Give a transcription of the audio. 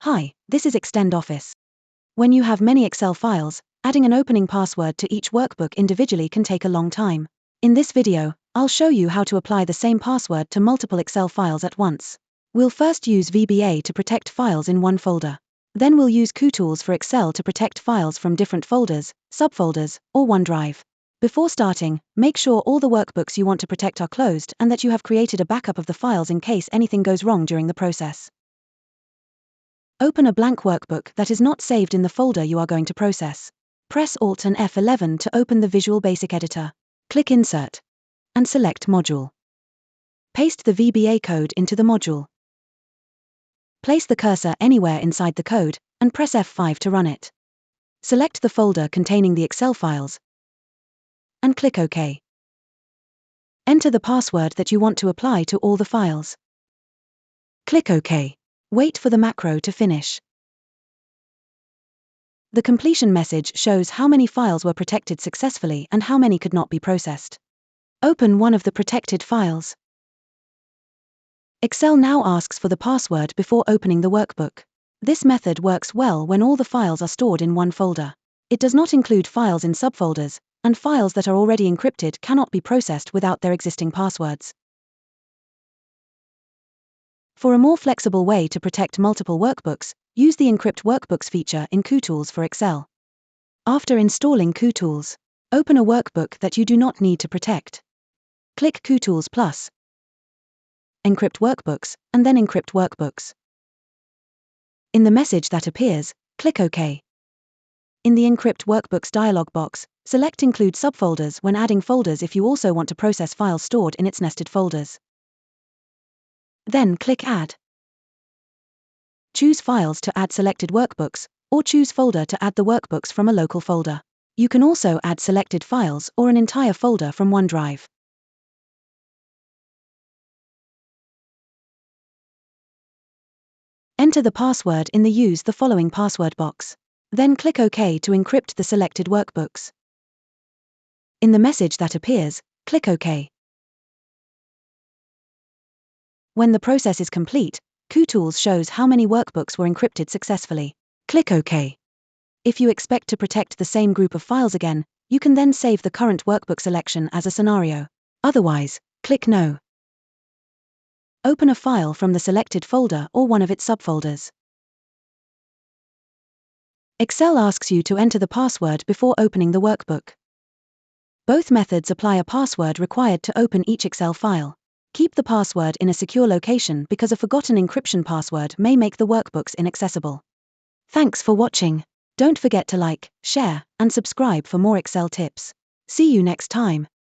Hi, this is Extend Office. When you have many Excel files, adding an opening password to each workbook individually can take a long time. In this video, I'll show you how to apply the same password to multiple Excel files at once. We'll first use VBA to protect files in one folder. Then we'll use Kutools for Excel to protect files from different folders, subfolders, or OneDrive. Before starting, make sure all the workbooks you want to protect are closed and that you have created a backup of the files in case anything goes wrong during the process. Open a blank workbook that is not saved in the folder you are going to process. Press Alt and F11 to open the Visual Basic Editor. Click Insert and select Module. Paste the VBA code into the module. Place the cursor anywhere inside the code and press F5 to run it. Select the folder containing the Excel files and click OK. Enter the password that you want to apply to all the files. Click OK. Wait for the macro to finish. The completion message shows how many files were protected successfully and how many could not be processed. Open one of the protected files. Excel now asks for the password before opening the workbook. This method works well when all the files are stored in one folder. It does not include files in subfolders, and files that are already encrypted cannot be processed without their existing passwords. For a more flexible way to protect multiple workbooks, use the Encrypt Workbooks feature in Kutools for Excel. After installing Kutools, open a workbook that you do not need to protect. Click Kutools Plus, Encrypt Workbooks, and then Encrypt Workbooks. In the message that appears, click OK. In the Encrypt Workbooks dialog box, select Include subfolders when adding folders if you also want to process files stored in its nested folders. Then click Add. Choose Files to add selected workbooks, or choose Folder to add the workbooks from a local folder. You can also add selected files or an entire folder from OneDrive. Enter the password in the Use the following password box. Then click OK to encrypt the selected workbooks. In the message that appears, click OK. When the process is complete, Kutools shows how many workbooks were encrypted successfully. Click OK. If you expect to protect the same group of files again, you can then save the current workbook selection as a scenario. Otherwise, click No. Open a file from the selected folder or one of its subfolders. Excel asks you to enter the password before opening the workbook. Both methods apply a password required to open each Excel file. Keep the password in a secure location because a forgotten encryption password may make the workbooks inaccessible. Thanks for watching. Don't forget to like, share, and subscribe for more Excel tips. See you next time.